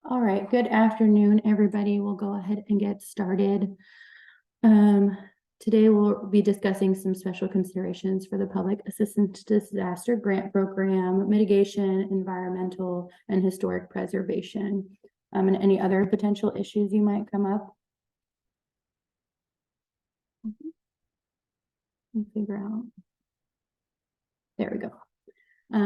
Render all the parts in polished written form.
All right, good afternoon, everybody. We'll go ahead and get started. Today we'll be discussing some special considerations for the Public Assistance to Disaster Grant Program, mitigation, environmental, and historic preservation, and any other potential issues you might come up. Figure out. There we go.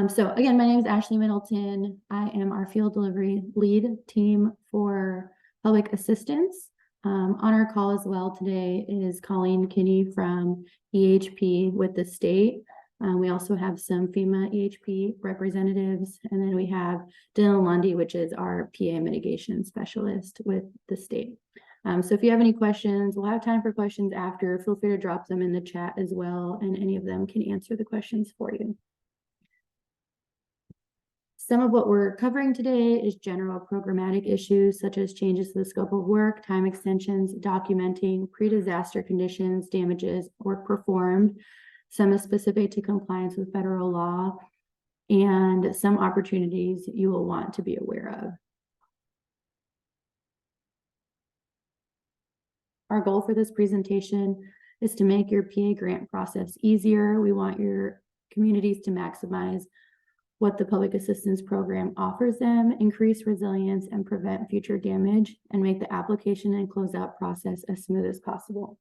So again, my name is Ashley Middleton. I am our field delivery lead team for public assistance. On our call as well today is Colleen Kinney from EHP with the state. We also have some FEMA EHP representatives, and then we have Dylan Lundy, which is our PA mitigation specialist with the state. So if you have any questions, we'll have time for questions after. Feel free to drop them in the chat as well, and any of them can answer the questions for you. Some of what we're covering today is general programmatic issues such as changes to the scope of work, time extensions, documenting pre-disaster conditions, damages, work performed. Some is specific to compliance with federal law, and some opportunities you will want to be aware of. Our goal for this presentation is to make your PA grant process easier. We want your communities to maximize what the public assistance program offers them, increase resilience, and prevent future damage, and make the application and closeout process as smooth as possible.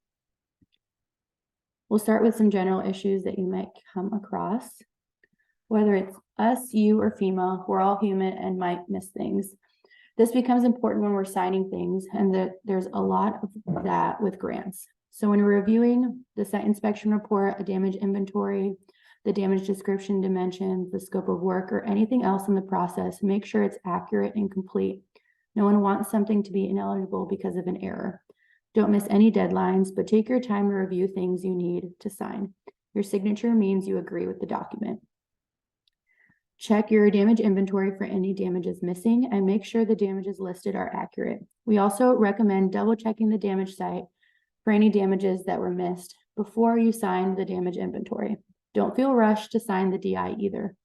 We'll start with some general issues that you might come across. Whether it's us, you, or FEMA, we're all human and might miss things. This becomes important when we're signing things, and there's a lot of that with grants. So when we're reviewing the site inspection report, a damage inventory, the damage description, dimensions, the scope of work, or anything else in the process, make sure it's accurate and complete. No one wants something to be ineligible because of an error. Don't miss any deadlines, but take your time to review things you need to sign. Your signature means you agree with the document. Check your damage inventory for any damages missing and make sure the damages listed are accurate. We also recommend double checking the damage site for any damages that were missed before you sign the damage inventory. Don't feel rushed to sign the DI either.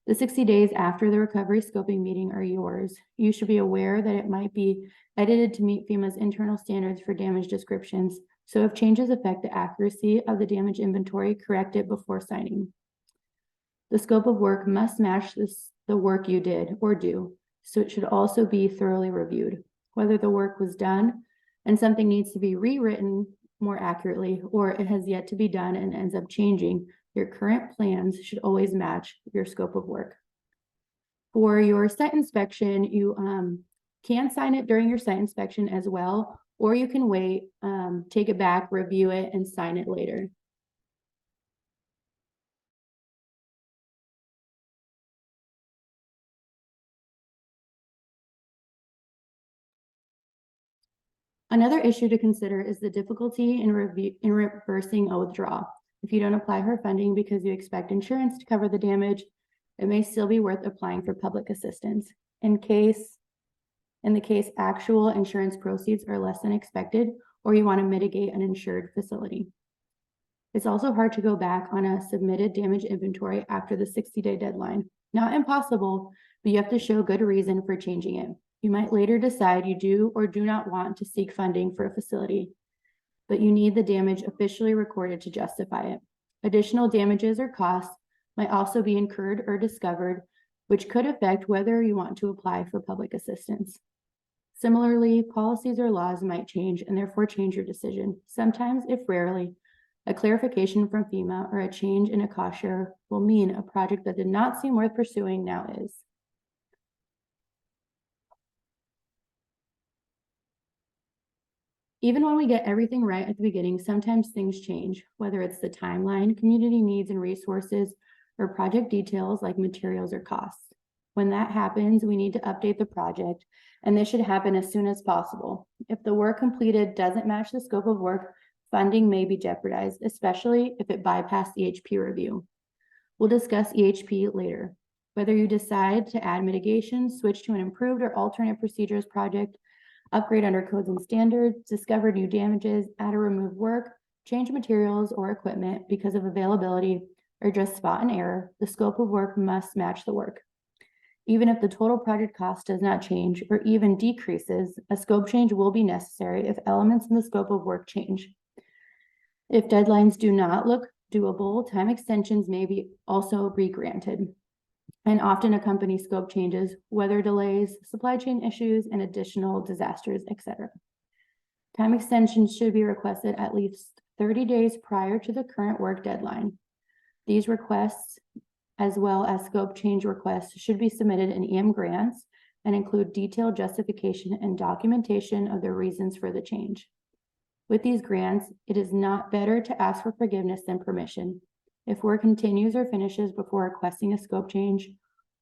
The 60 days after the recovery scoping meeting are yours. You should be aware that it might be edited to meet FEMA's internal standards for damage descriptions. So if changes affect the accuracy of the damage inventory, correct it before signing. The scope of work must match the work you did or do, so it should also be thoroughly reviewed. Whether the work was done and something needs to be rewritten more accurately, or it has yet to be done and ends up changing, your current plans should always match your scope of work. For your site inspection, you can sign it during your site inspection as well, or you can wait, take it back, review it, and sign it later. Another issue to consider is the difficulty in reversing a withdrawal. If you don't apply for funding because you expect insurance to cover the damage, it may still be worth applying for public assistance. In the case actual insurance proceeds are less than expected, or you want to mitigate an insured facility. It's also hard to go back on a submitted damage inventory after the 60-day deadline. Not impossible, but you have to show good reason for changing it. You might later decide you do or do not want to seek funding for a facility, but you need the damage officially recorded to justify it. Additional damages or costs might also be incurred or discovered, which could affect whether you want to apply for public assistance. Similarly, policies or laws might change and therefore change your decision. Sometimes, if rarely, a clarification from FEMA or a change in a cost share will mean a project that did not seem worth pursuing now is. Even when we get everything right at the beginning, sometimes things change, whether it's the timeline, community needs and resources, or project details like materials or costs. When that happens, we need to update the project, and this should happen as soon as possible. If the work completed doesn't match the scope of work, funding may be jeopardized, especially if it bypassed EHP review. We'll discuss EHP later. Whether you decide to add mitigation, switch to an improved or alternate procedures project, upgrade under codes and standards, discover new damages, add or remove work, change materials or equipment because of availability, or just spot an error, the scope of work must match the work. Even if the total project cost does not change or even decreases, a scope change will be necessary if elements in the scope of work change. If deadlines do not look doable, time extensions may be also re-granted and often accompany scope changes, weather delays, supply chain issues, and additional disasters, etc. Time extensions should be requested at least 30 days prior to the current work deadline. These requests, as well as scope change requests, should be submitted in EM grants and include detailed justification and documentation of the reasons for the change. With these grants, it is not better to ask for forgiveness than permission. If work continues or finishes before requesting a scope change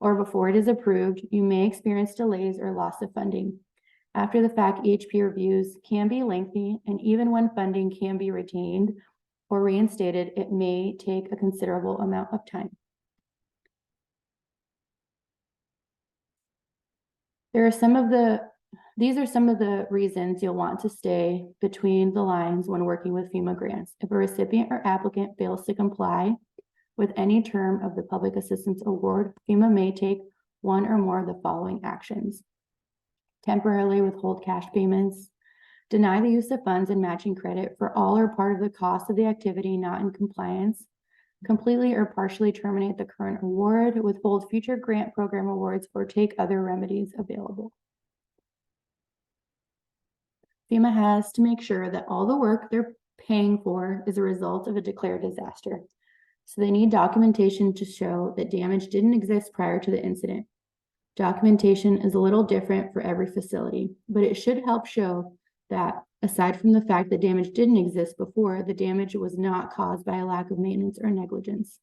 or before it is approved, you may experience delays or loss of funding. After the fact, EHP reviews can be lengthy, and even when funding can be retained or reinstated, it may take a considerable amount of time. These are some of the reasons you'll want to stay between the lines when working with FEMA grants. If a recipient or applicant fails to comply with any term of the public assistance award, FEMA may take one or more of the following actions: temporarily withhold cash payments, deny the use of funds and matching credit for all or part of the cost of the activity not in compliance, completely or partially terminate the current award, withhold future grant program awards, or take other remedies available. FEMA has to make sure that all the work they're paying for is a result of a declared disaster. So they need documentation to show that damage didn't exist prior to the incident. Documentation is a little different for every facility, but it should help show that aside from the fact that damage didn't exist before, the damage was not caused by a lack of maintenance or negligence.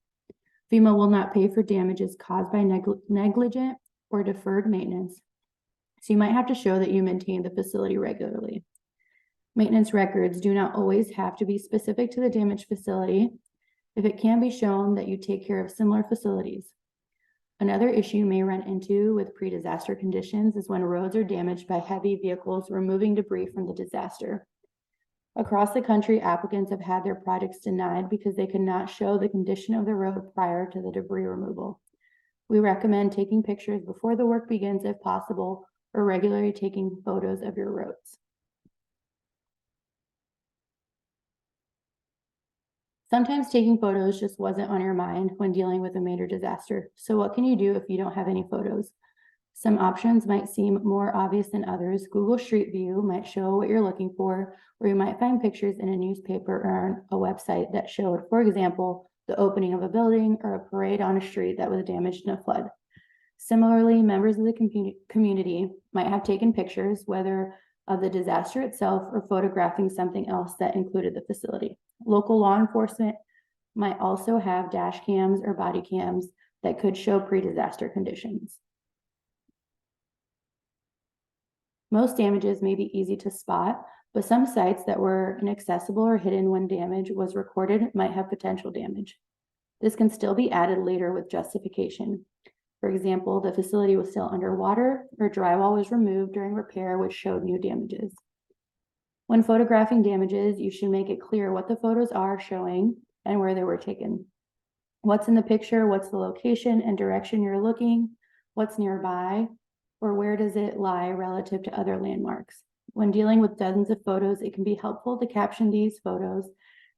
FEMA will not pay for damages caused by negligent or deferred maintenance. So you might have to show that you maintain the facility regularly. Maintenance records do not always have to be specific to the damaged facility if it can be shown that you take care of similar facilities. Another issue you may run into with pre-disaster conditions is when roads are damaged by heavy vehicles removing debris from the disaster. Across the country, applicants have had their projects denied because they could not show the condition of the road prior to the debris removal. We recommend taking pictures before the work begins if possible, or regularly taking photos of your roads. Sometimes taking photos just wasn't on your mind when dealing with a major disaster. So what can you do if you don't have any photos? Some options might seem more obvious than others. Google Street View might show what you're looking for, or you might find pictures in a newspaper or on a website that showed, for example, the opening of a building or a parade on a street that was damaged in a flood. Similarly, members of the community might have taken pictures, whether of the disaster itself or photographing something else that included the facility. Local law enforcement might also have dash cams or body cams that could show pre-disaster conditions. Most damages may be easy to spot, but some sites that were inaccessible or hidden when damage was recorded might have potential damage. This can still be added later with justification. For example, the facility was still underwater or drywall was removed during repair, which showed new damages. When photographing damages, you should make it clear what the photos are showing and where they were taken. What's in the picture, what's the location and direction you're looking, what's nearby, or where does it lie relative to other landmarks. When dealing with dozens of photos, it can be helpful to caption these photos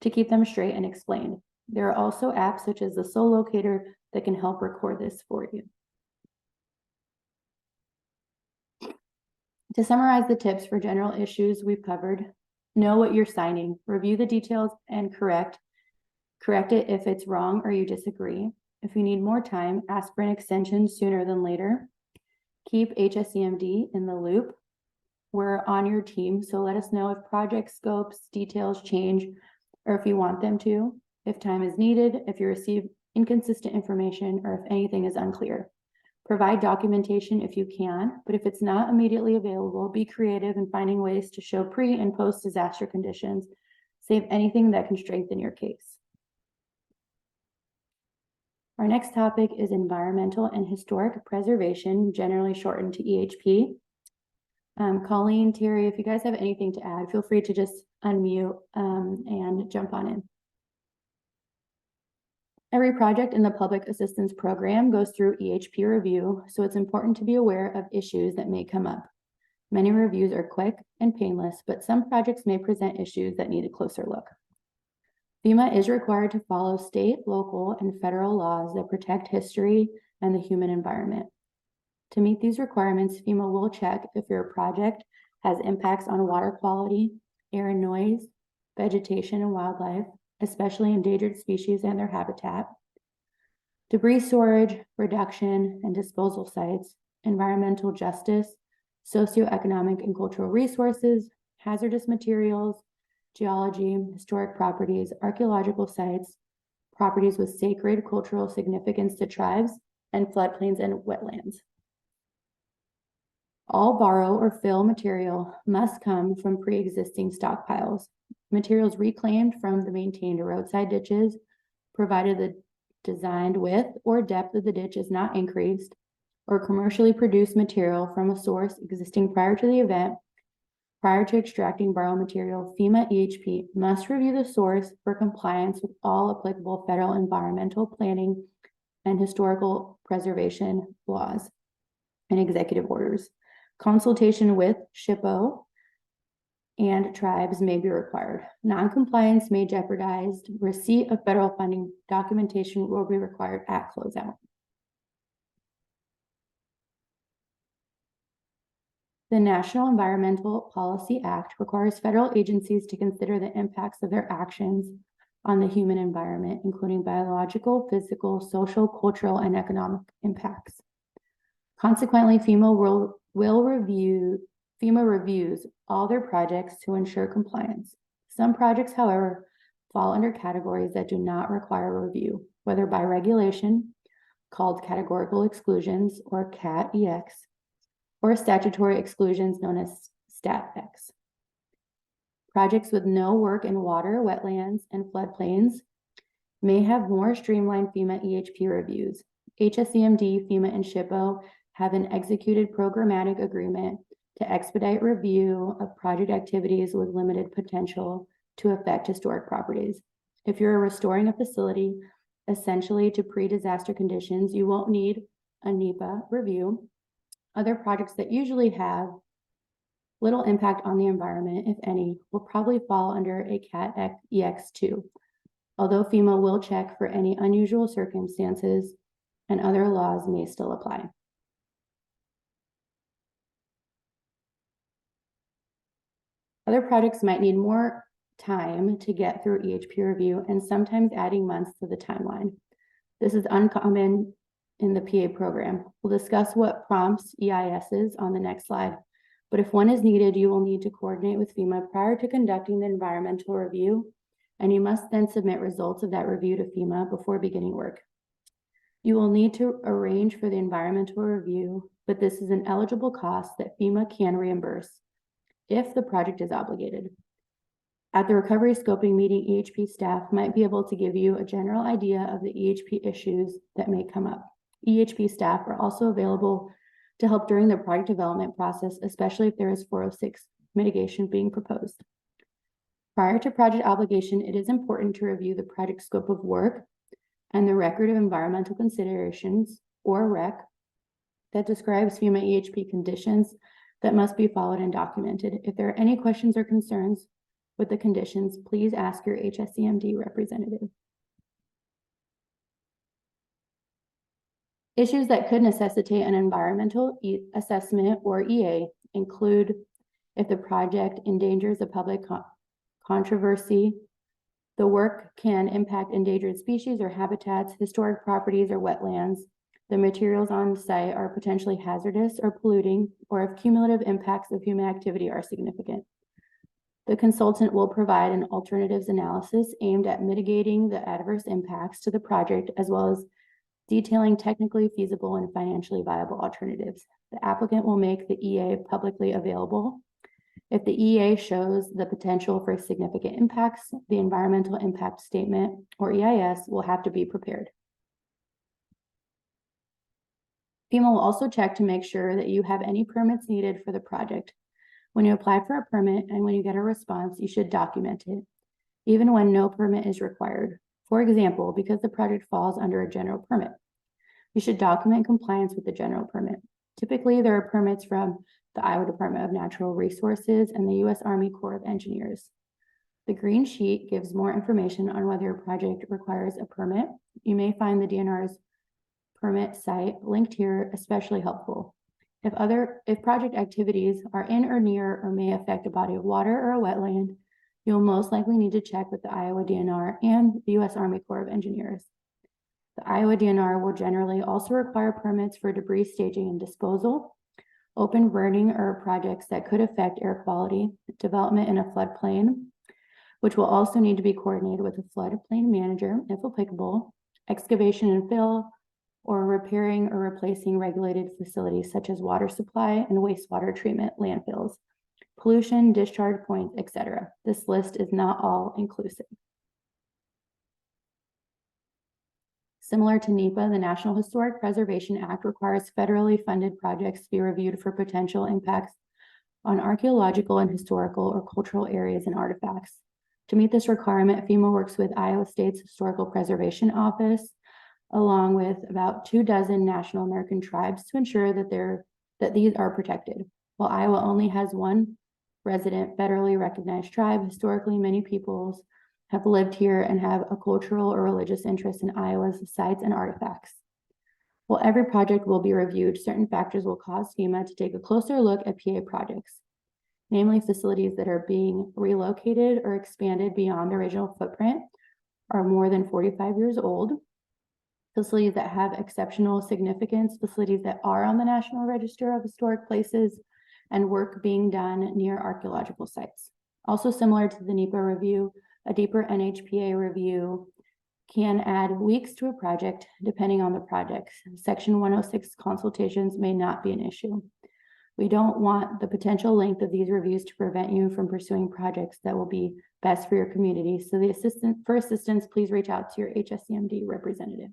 to keep them straight and explained. There are also apps such as the Soul Locator that can help record this for you. To summarize the tips for general issues we've covered, know what you're signing, review the details and correct it if it's wrong or you disagree. If you need more time, ask for an extension sooner than later. Keep HSCMD in the loop. We're on your team, so let us know if project scopes, details change, or if you want them to, if time is needed, if you receive inconsistent information, or if anything is unclear. Provide documentation if you can, but if it's not immediately available, be creative in finding ways to show pre and post disaster conditions. Save anything that can strengthen your case. Our next topic is environmental and historic preservation, generally shortened to EHP. Colleen, Terry, if you guys have anything to add, feel free to just unmute and jump on in. Every project in the public assistance program goes through EHP review, so it's important to be aware of issues that may come up. Many reviews are quick and painless, but some projects may present issues that need a closer look. FEMA is required to follow state, local, and federal laws that protect history and the human environment. To meet these requirements, FEMA will check if your project has impacts on water quality, air and noise, vegetation and wildlife, especially endangered species and their habitat, debris storage, reduction, and disposal sites, environmental justice, socioeconomic and cultural resources, hazardous materials, geology, historic properties, archaeological sites, properties with sacred cultural significance to tribes, and floodplains and wetlands. All borrow or fill material must come from pre-existing stockpiles. Materials reclaimed from the maintained roadside ditches, provided the designed width or depth of the ditch is not increased, or commercially produced material from a source existing prior to the event. Prior to extracting borrowed material, FEMA EHP must review the source for compliance with all applicable federal environmental planning and historical preservation laws and executive orders. Consultation with SHPO and tribes may be required. Non-compliance may jeopardize receipt of federal funding. Documentation will be required at closeout. The National Environmental Policy Act requires federal agencies to consider the impacts of their actions on the human environment, including biological, physical, social, cultural, and economic impacts. Consequently, FEMA reviews all their projects to ensure compliance. Some projects, however, fall under categories that do not require review, whether by regulation, called categorical exclusions or CAT-EX, or statutory exclusions known as STAT-X. Projects with no work in water, wetlands, and floodplains may have more streamlined FEMA EHP reviews. HSCMD, FEMA, and SHPO have an executed programmatic agreement to expedite review of project activities with limited potential to affect historic properties. If you're restoring a facility essentially to pre-disaster conditions, you won't need a NEPA review. Other projects that usually have little impact on the environment, if any, will probably fall under a CAT-EX2, although FEMA will check for any unusual circumstances and other laws may still apply. Other projects might need more time to get through EHP review and sometimes adding months to the timeline. This is uncommon in the PA program. We'll discuss what prompts EIS is on the next slide, but if one is needed, you will need to coordinate with FEMA prior to conducting the environmental review, and you must then submit results of that review to FEMA before beginning work. You will need to arrange for the environmental review, but this is an eligible cost that FEMA can reimburse if the project is obligated. At the recovery scoping meeting, EHP staff might be able to give you a general idea of the EHP issues that may come up. EHP staff are also available to help during the project development process, especially if there is 406 mitigation being proposed. Prior to project obligation, it is important to review the project scope of work and the record of environmental considerations, or REC, that describes FEMA EHP conditions that must be followed and documented. If there are any questions or concerns with the conditions, please ask your HSCMD representative. Issues that could necessitate an environmental assessment or EA include if the project endangers a public controversy, the work can impact endangered species or habitats, historic properties or wetlands, the materials on site are potentially hazardous or polluting, or if cumulative impacts of human activity are significant. The consultant will provide an alternatives analysis aimed at mitigating the adverse impacts to the project, as well as detailing technically feasible and financially viable alternatives. The applicant will make the EA publicly available. If the EA shows the potential for significant impacts, the environmental impact statement, or EIS, will have to be prepared. FEMA will also check to make sure that you have any permits needed for the project. When you apply for a permit and when you get a response, you should document it. Even when no permit is required, For example, because the project falls under a general permit, you should document compliance with the general permit. Typically, there are permits from the Iowa Department of Natural Resources and the U.S. Army Corps of Engineers. The green sheet gives more information on whether your project requires a permit. You may find the DNR's permit site linked here especially helpful. If project activities are in or near or may affect a body of water or a wetland, you'll most likely need to check with the Iowa DNR and the U.S. Army Corps of Engineers. The Iowa DNR will generally also require permits for debris staging and disposal, open burning or projects that could affect air quality, development in a floodplain, which will also need to be coordinated with a floodplain manager, if applicable, excavation and fill, or repairing or replacing regulated facilities such as water supply and wastewater treatment landfills, pollution, discharge points, etc. This list is not all inclusive. Similar to NEPA, the National Historic Preservation Act requires federally funded projects to be reviewed for potential impacts on archaeological and historical or cultural areas and artifacts. To meet this requirement, FEMA works with Iowa State's Historical Preservation Office, along with about 24 National American tribes to ensure that these are protected. While Iowa only has one resident federally recognized tribe, historically many peoples have lived here and have a cultural or religious interest in Iowa's sites and artifacts. While every project will be reviewed, certain factors will cause FEMA to take a closer look at PA projects, namely facilities that are being relocated or expanded beyond the original footprint, are more than 45 years old, facilities that have exceptional significance, facilities that are on the National Register of Historic Places, and work being done near archaeological sites. Also similar to the NEPA review, a deeper NHPA review can add weeks to a project depending on the project. Section 106 consultations may not be an issue. We don't want the potential length of these reviews to prevent you from pursuing projects that will be best for your community. So for assistance, please reach out to your HSCMD representative.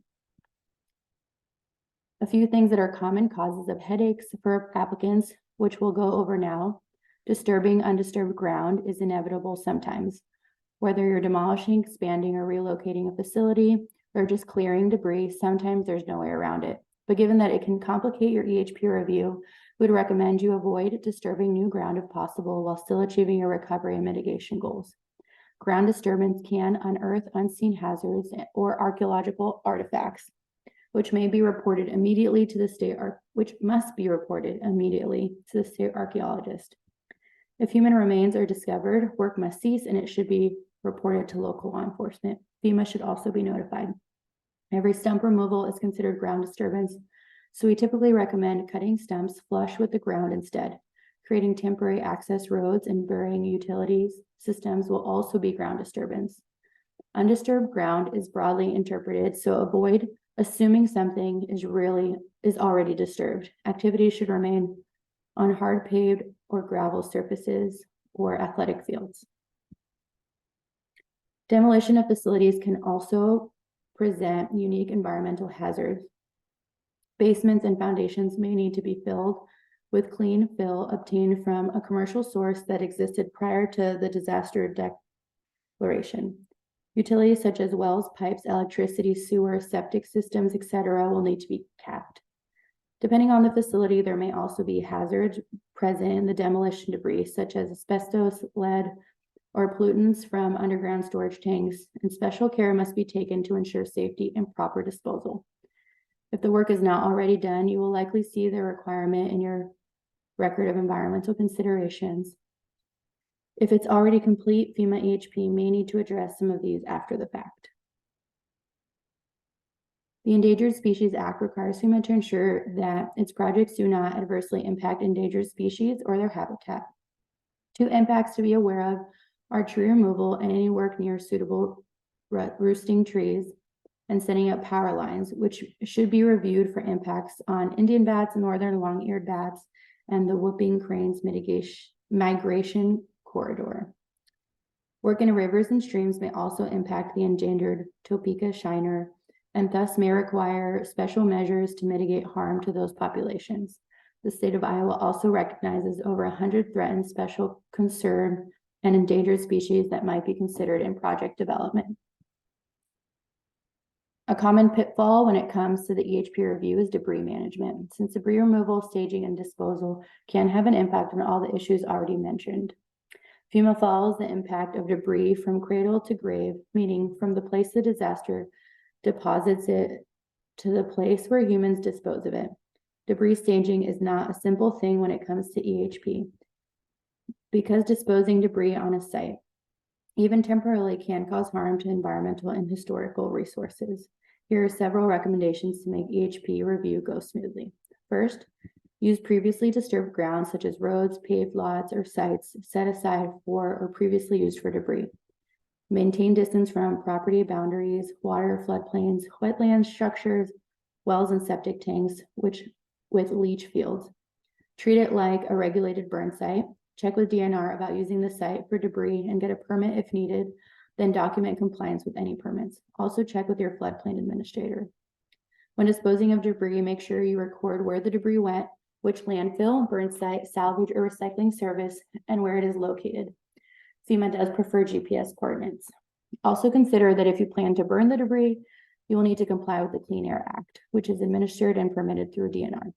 A few things that are common causes of headaches for applicants, which we'll go over now. Disturbing undisturbed ground is inevitable sometimes. Whether you're demolishing, expanding, or relocating a facility, or just clearing debris, sometimes there's no way around it. But given that it can complicate your EHP review, we'd recommend you avoid disturbing new ground if possible while still achieving your recovery and mitigation goals. Ground disturbance can unearth unseen hazards or archaeological artifacts, which must be reported immediately to the state archaeologist. If human remains are discovered, work must cease and it should be reported to local law enforcement. FEMA should also be notified. Every stump removal is considered ground disturbance, so we typically recommend cutting stumps flush with the ground instead. Creating temporary access roads and burying utilities systems will also be ground disturbance. Undisturbed ground is broadly interpreted, so avoid assuming something is already disturbed. Activities should remain on hard paved or gravel surfaces or athletic fields. Demolition of facilities can also present unique environmental hazards. Basements and foundations may need to be filled with clean fill obtained from a commercial source that existed prior to the disaster declaration. Utilities such as wells, pipes, electricity, sewer, septic systems, etc. will need to be capped. Depending on the facility, there may also be hazards present in the demolition debris, such as asbestos, lead, or pollutants from underground storage tanks, and special care must be taken to ensure safety and proper disposal. If the work is not already done, you will likely see the requirement in your record of environmental considerations. If it's already complete, FEMA EHP may need to address some of these after the fact. The Endangered Species Act requires FEMA to ensure that its projects do not adversely impact endangered species or their habitat. Two impacts to be aware of are tree removal and any work near suitable roosting trees and setting up power lines, which should be reviewed for impacts on Indian bats, northern long-eared bats, and the whooping crane's migration corridor. Work in rivers and streams may also impact the endangered Topeka shiner and thus may require special measures to mitigate harm to those populations. The state of Iowa also recognizes over 100 threatened, special concern, and endangered species that might be considered in project development. A common pitfall when it comes to the EHP review is debris management, since debris removal, staging, and disposal can have an impact on all the issues already mentioned. FEMA follows the impact of debris from cradle to grave, meaning from the place the disaster deposits it to the place where humans dispose of it. Debris staging is not a simple thing when it comes to EHP, because disposing debris on a site, even temporarily, can cause harm to environmental and historical resources. Here are several recommendations to make EHP review go smoothly. First, use previously disturbed grounds such as roads, paved lots, or sites set aside for or previously used for debris. Maintain distance from property boundaries, water, floodplains, wetlands, structures, wells, and septic tanks, with leach fields. Treat it like a regulated burn site. Check with DNR about using the site for debris and get a permit if needed, then document compliance with any permits. Also check with your floodplain administrator. When disposing of debris, make sure you record where the debris went, which landfill, burn site, salvage, or recycling service, and where it is located. FEMA does prefer GPS coordinates. Also consider that if you plan to burn the debris, you will need to comply with the Clean Air Act, which is administered and permitted through DNR.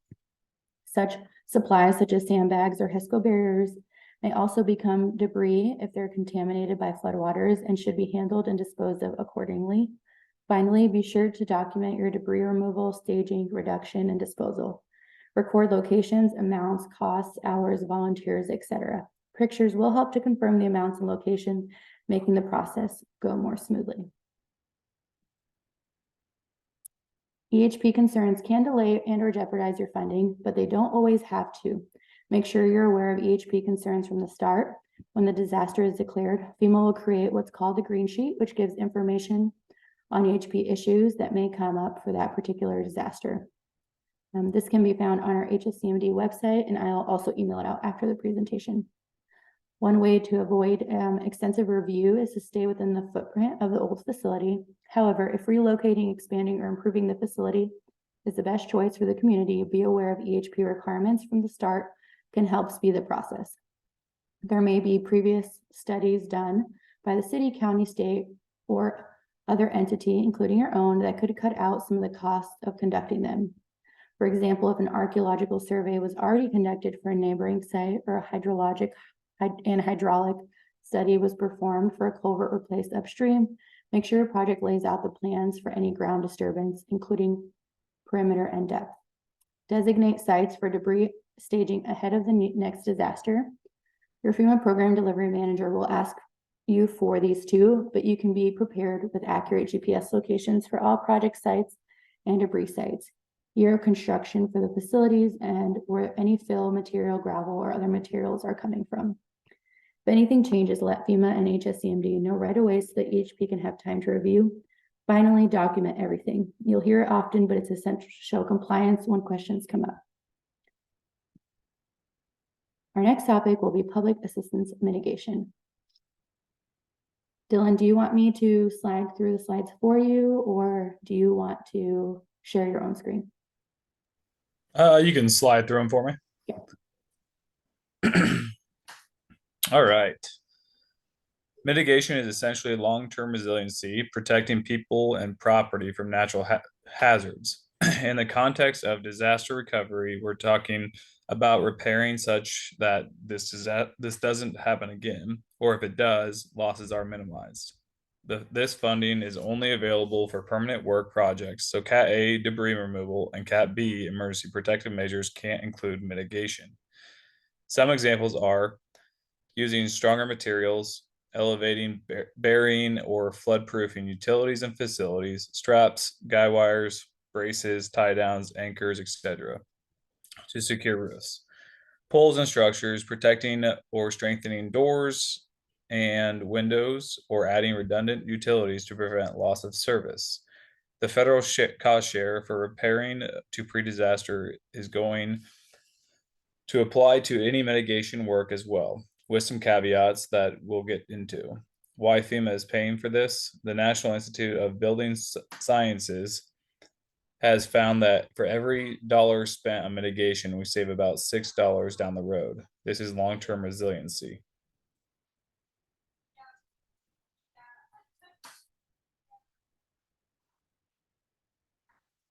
Such supplies such as sandbags or HESCO barriers may also become debris if they're contaminated by floodwaters and should be handled and disposed of accordingly. Finally, be sure to document your debris removal, staging, reduction, and disposal. Record locations, amounts, costs, hours, volunteers, etc. Pictures will help to confirm the amounts and location, making the process go more smoothly. EHP concerns can delay and or jeopardize your funding, but they don't always have to. Make sure you're aware of EHP concerns from the start. When the disaster is declared, FEMA will create what's called a green sheet, which gives information on EHP issues that may come up for that particular disaster. This can be found on our HSCMD website, and I'll also email it out after the presentation. One way to avoid extensive review is to stay within the footprint of the old facility. However, if relocating, expanding, or improving the facility is the best choice for the community, be aware of EHP requirements from the start can help speed the process. There may be previous studies done by the city, county, state, or other entity, including your own, that could cut out some of the costs of conducting them. For example, if an archaeological survey was already conducted for a neighboring site, or a hydrologic and hydraulic study was performed for a culvert replaced upstream, make sure your project lays out the plans for any ground disturbance, including perimeter and depth. Designate sites for debris staging ahead of the next disaster. Your FEMA program delivery manager will ask you for these too, but you can be prepared with accurate GPS locations for all project sites and debris sites, year of construction for the facilities, and where any fill, material, gravel, or other materials are coming from. If anything changes, let FEMA and HSCMD know right away so that EHP can have time to review. Finally, document everything. You'll hear it often, but it's essential to show compliance when questions come up. Our next topic will be public assistance mitigation. Dylan, do you want me to slide through the slides for you, or do you want to share your own screen? You can slide through them for me. Yeah. All right. Mitigation is essentially long-term resiliency, protecting people and property from natural hazards. In the context of disaster recovery, we're talking about repairing such that this doesn't happen again, or if it does, losses are minimized. This funding is only available for permanent work projects, so Cat A, debris removal, and Cat B, emergency protective measures, can't include mitigation. Some examples are using stronger materials, elevating, burying, or flood-proofing utilities and facilities, straps, guy wires, braces, tie downs, anchors, etc. to secure roofs. Poles and structures, protecting or strengthening doors and windows, or adding redundant utilities to prevent loss of service. The federal cost share for repairing to pre-disaster is going to apply to any mitigation work as well, with some caveats that we'll get into. Why FEMA is paying for this? The National Institute of Building Sciences has found that for every dollar spent on mitigation, we save about $6 down the road. This is long-term resiliency.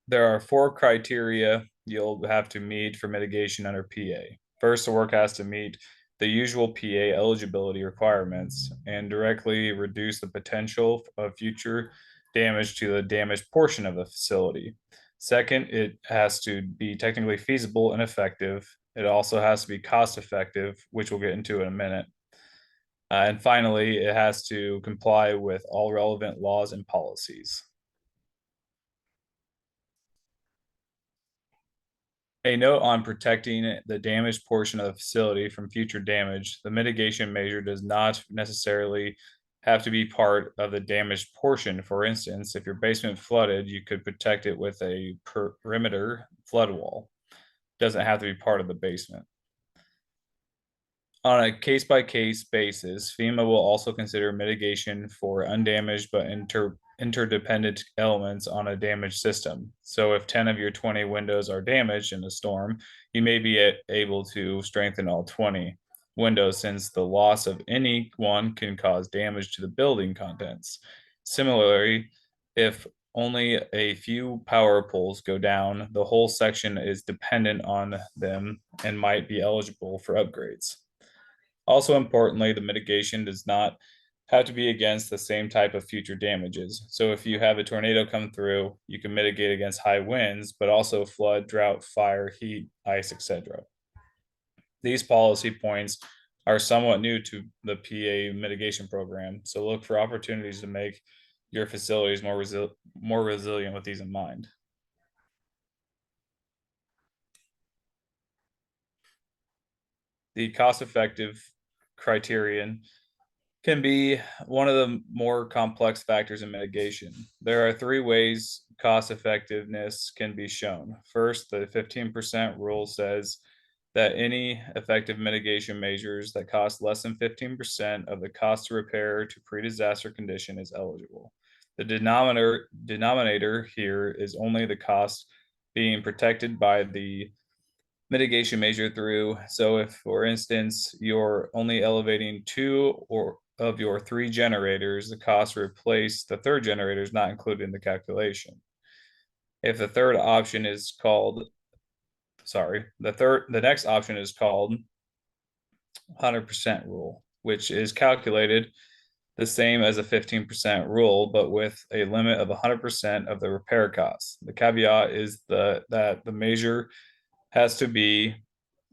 there are 4 criteria you'll have to meet for mitigation under PA. First, the work has to meet the usual PA eligibility requirements and directly reduce the potential of future damage to the damaged portion of the facility. Second, it has to be technically feasible and effective. It also has to be cost effective, which we'll get into in a minute. And finally, it has to comply with all relevant laws and policies. A note on protecting the damaged portion of the facility from future damage. The mitigation measure does not necessarily have to be part of the damaged portion. For instance, if your basement flooded, you could protect it with a perimeter flood wall. It doesn't have to be part of the basement. On a case-by-case basis, FEMA will also consider mitigation for undamaged but interdependent elements on a damaged system. So if 10 of your 20 windows are damaged in a storm, you may be able to strengthen all 20 windows, since the loss of any one can cause damage to the building contents. Similarly, if only a few power poles go down, the whole section is dependent on them and might be eligible for upgrades. Also importantly, the mitigation does not have to be against the same type of future damages. So if you have a tornado come through, you can mitigate against high winds, but also flood, drought, fire, heat, ice, etc. These policy points are somewhat new to the PA mitigation program, so look for opportunities to make your facilities more resilient with these in mind. The cost-effective criterion can be one of the more complex factors in mitigation. There are 3 ways cost effectiveness can be shown. First, the 15% rule says that any effective mitigation measures that cost less than 15% of the cost to repair to pre-disaster condition is eligible. The denominator here is only the cost being protected by the mitigation measure through. So if, for instance, you're only elevating 2 of your 3 generators, the cost to replace the 3rd generator is not included in the calculation. If the third option is called, the next option is called 100% rule, which is calculated the same as a 15% rule, but with a limit of 100% of the repair costs. The caveat is that the measure has to be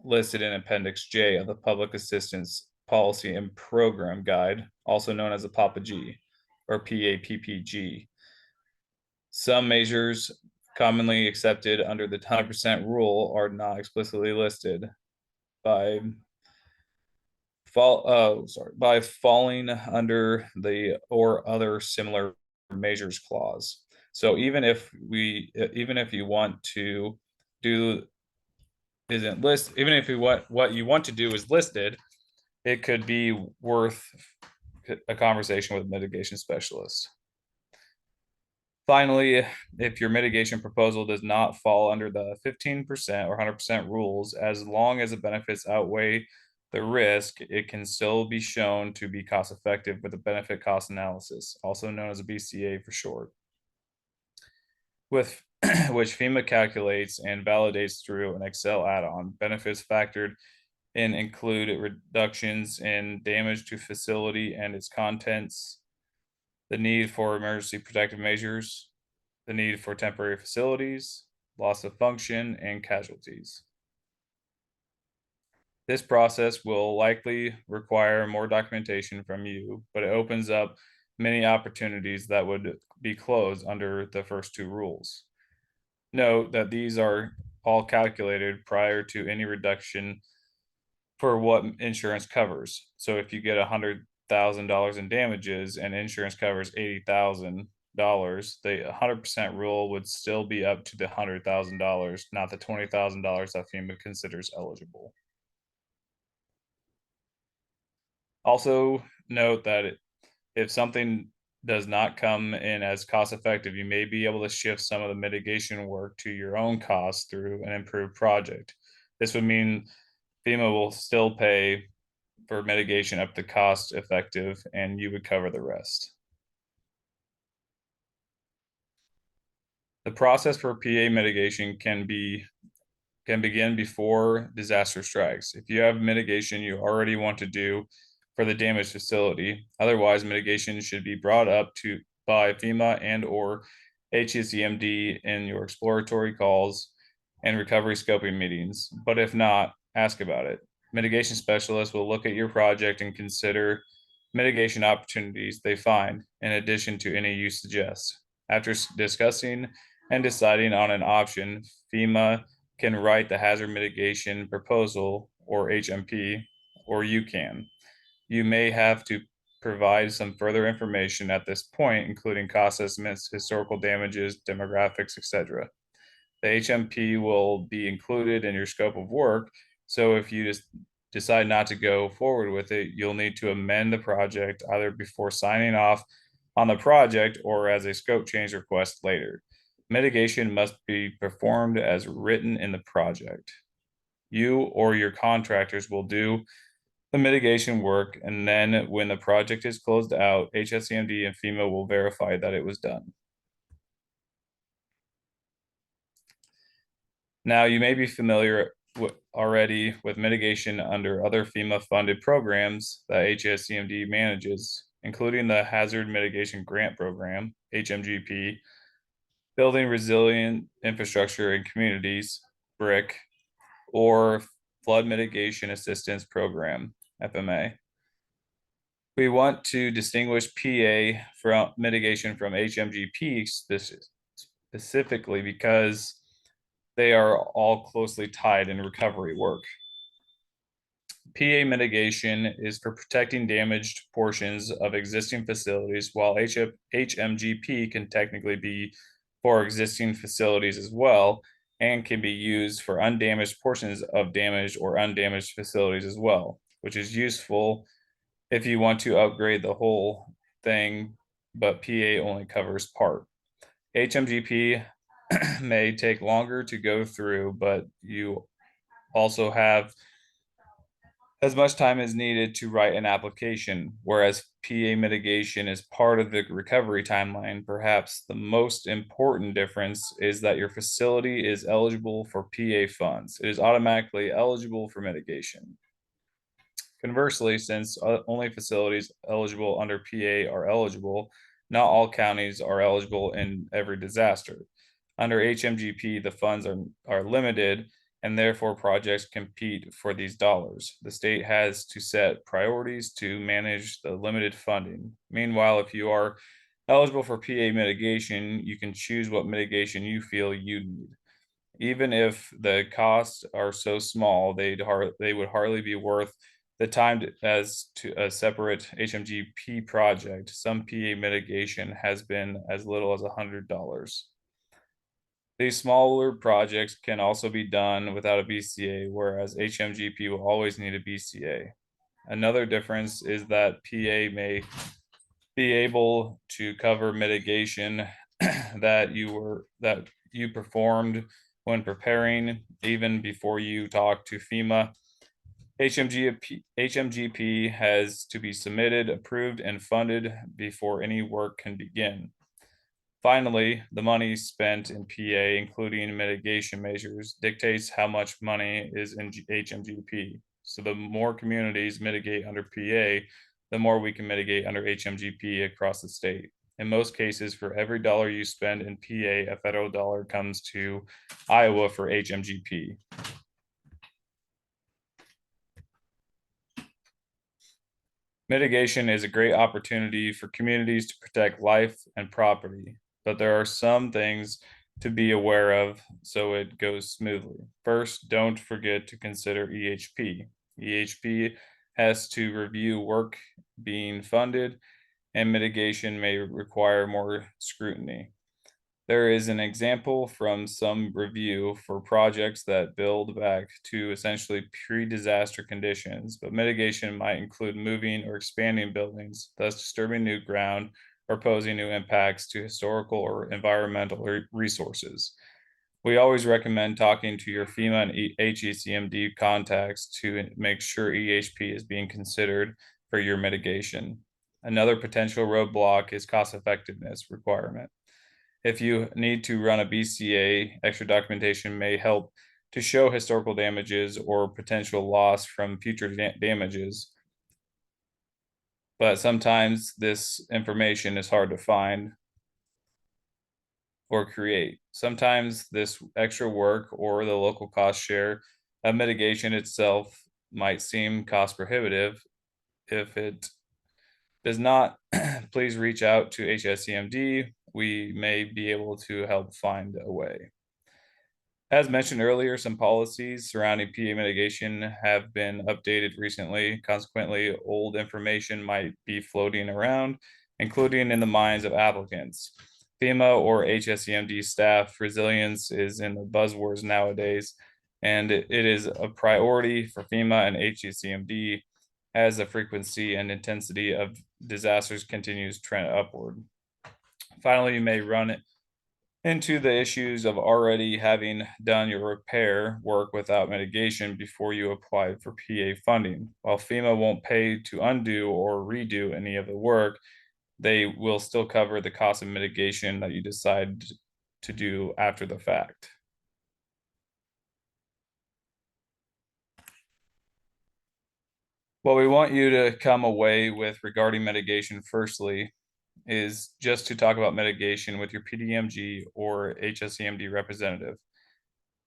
listed in Appendix J of the Public Assistance Policy and Program Guide, also known as the PAPA G or PAPPG. Some measures commonly accepted under the 100% rule are not explicitly listed by falling under the or other similar measures clause. So even if you want to do isn't list, even if what you want to do is listed, it could be worth a conversation with a mitigation specialist. Finally, if your mitigation proposal does not fall under the 15% or 100% rules, as long as the benefits outweigh the risk, it can still be shown to be cost effective with a benefit cost analysis, also known as a BCA for short, with which FEMA calculates and validates through an Excel add-on. Benefits factored in include reductions in damage to facility and its contents, the need for emergency protective measures, the need for temporary facilities, loss of function, and casualties. This process will likely require more documentation from you, but it opens up many opportunities that would be closed under the first 2 rules. Note that these are all calculated prior to any reduction for what insurance covers. So if you get $100,000 in damages and insurance covers $80,000, the 100% rule would still be up to the $100,000, not the $20,000 that FEMA considers eligible. Also note that if something does not come in as cost effective, you may be able to shift some of the mitigation work to your own costs through an improved project. This would mean FEMA will still pay for mitigation up to cost effective, and you would cover the rest. The process for PA mitigation can begin before disaster strikes. If you have mitigation you already want to do for the damaged facility, otherwise mitigation should be brought up to by FEMA and or HECMD in your exploratory calls and recovery scoping meetings. But if not, ask about it. Mitigation specialists will look at your project and consider mitigation opportunities they find in addition to any you suggest. After discussing and deciding on an option, FEMA can write the hazard mitigation proposal or HMP, or you can. You may have to provide some further information at this point, including cost estimates, historical damages, demographics, etc. The HMP will be included in your scope of work, so if you just decide not to go forward with it, you'll need to amend the project either before signing off on the project or as a scope change request later. Mitigation must be performed as written in the project. You or your contractors will do the mitigation work, and then when the project is closed out, HSCMD and FEMA will verify that it was done. Now, you may be familiar already with mitigation under other FEMA-funded programs that HSCMD manages, including the Hazard Mitigation Grant Program, HMGP, Building Resilient Infrastructure in Communities, BRIC, or Flood Mitigation Assistance Program, FMA. We want to distinguish PA from mitigation from HMGP specifically because they are all closely tied in recovery work. PA mitigation is for protecting damaged portions of existing facilities, while HMGP can technically be for existing facilities as well, and can be used for undamaged portions of damaged or undamaged facilities as well, which is useful if you want to upgrade the whole thing, but PA only covers part. HMGP may take longer to go through, but you also have as much time as needed to write an application, whereas PA mitigation is part of the recovery timeline. Perhaps the most important difference is that your facility is eligible for PA funds. It is automatically eligible for mitigation. Conversely, since only facilities eligible under PA are eligible, not all counties are eligible in every disaster. Under HMGP, the funds are limited, and therefore projects compete for these dollars. The state has to set priorities to manage the limited funding. Meanwhile, if you are eligible for PA mitigation, you can choose what mitigation you feel you need. Even if the costs are so small, they would hardly be worth the time as to a separate HMGP project. Some PA mitigation has been as little as $100. These smaller projects can also be done without a BCA, whereas HMGP will always need a BCA. Another difference is that PA may be able to cover mitigation that you performed when preparing, even before you talk to FEMA. HMGP has to be submitted, approved, and funded before any work can begin. Finally, the money spent in PA, including mitigation measures, dictates how much money is in HMGP. So the more communities mitigate under PA, the more we can mitigate under HMGP across the state. In most cases, for every dollar you spend in PA, a federal dollar comes to Iowa for HMGP. Mitigation is a great opportunity for communities to protect life and property, but there are some things to be aware of so it goes smoothly. First, don't forget to consider EHP. EHP has to review work being funded, and mitigation may require more scrutiny. There is an example from some review for projects that build back to essentially pre-disaster conditions, but mitigation might include moving or expanding buildings, thus disturbing new ground or posing new impacts to historical or environmental resources. We always recommend talking to your FEMA and HECMD contacts to make sure EHP is being considered for your mitigation. Another potential roadblock is cost effectiveness requirement. If you need to run a BCA, extra documentation may help to show historical damages or potential loss from future damages. But sometimes this information is hard to find or create. Sometimes this extra work or the local cost share of mitigation itself might seem cost prohibitive. If it does not, please reach out to HSCMD. We may be able to help find a way. As mentioned earlier, some policies surrounding PA mitigation have been updated recently. Consequently, old information might be floating around, including in the minds of applicants. FEMA or HSCMD staff resilience is in the buzzwords nowadays, and it is a priority for FEMA and HSCMD as the frequency and intensity of disasters continues to trend upward. Finally, you may run into the issues of already having done your repair work without mitigation before you applied for PA funding. While FEMA won't pay to undo or redo any of the work, they will still cover the cost of mitigation that you decide to do after the fact. What we want you to come away with regarding mitigation, firstly, is just to talk about mitigation with your PDMG or HSCMD representative.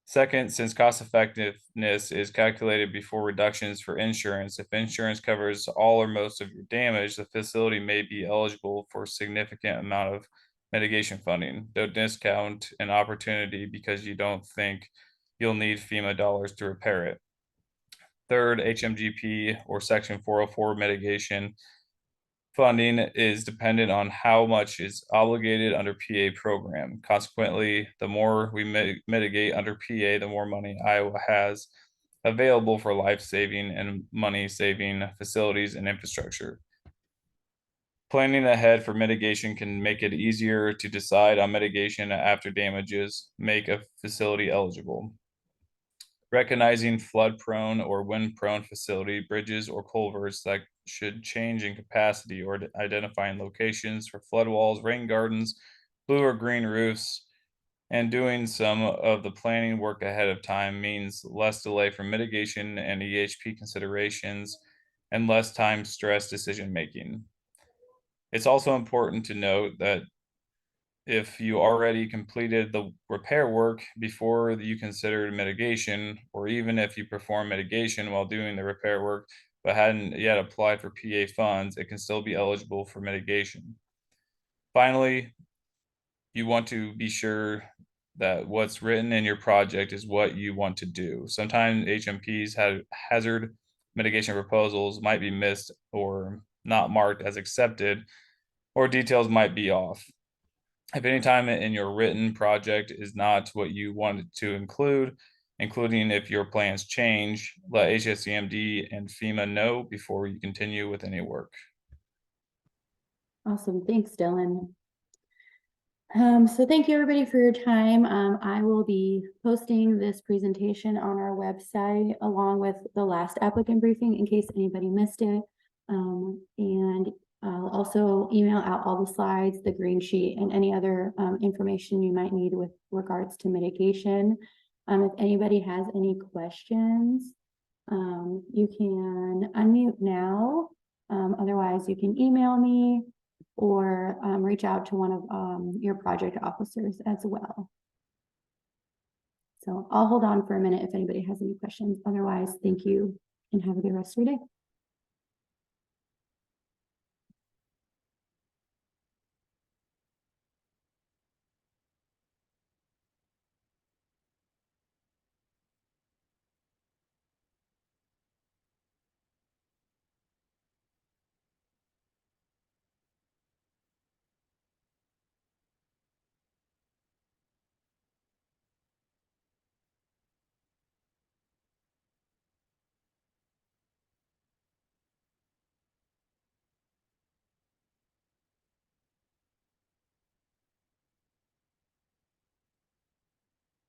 Second, since cost effectiveness is calculated before reductions for insurance, if insurance covers all or most of your damage, the facility may be eligible for a significant amount of mitigation funding. Don't discount an opportunity because you don't think you'll need FEMA dollars to repair it. Third, HMGP or Section 404 mitigation funding is dependent on how much is obligated under PA program. Consequently, the more we mitigate under PA, the more money Iowa has available for life-saving and money-saving facilities and infrastructure. Planning ahead for mitigation can make it easier to decide on mitigation after damages make a facility eligible. Recognizing flood-prone or wind-prone facility, bridges, or culverts that should change in capacity, or identifying locations for flood walls, rain gardens, blue or green roofs, and doing some of the planning work ahead of time means less delay for mitigation and EHP considerations and less time stress decision making. It's also important to note that if you already completed the repair work before you considered mitigation, or even if you perform mitigation while doing the repair work but hadn't yet applied for PA funds, it can still be eligible for mitigation. Finally, you want to be sure that what's written in your project is what you want to do. Sometimes HMPs have hazard mitigation proposals might be missed or not marked as accepted, or details might be off. If any time in your written project is not what you wanted to include, including if your plans change, let HSCMD and FEMA know before you continue with any work. Awesome, thanks, Dylan. So thank you everybody for your time. I will be posting this presentation on our website along with the last applicant briefing in case anybody missed it. And I'll also email out all the slides, the green sheet, and any other information you might need with regards to mitigation. If anybody has any questions, you can unmute now. Otherwise, you can email me or reach out to one of your project officers as well. So I'll hold on for a minute if anybody has any questions. Otherwise, thank you and have a good rest of your day.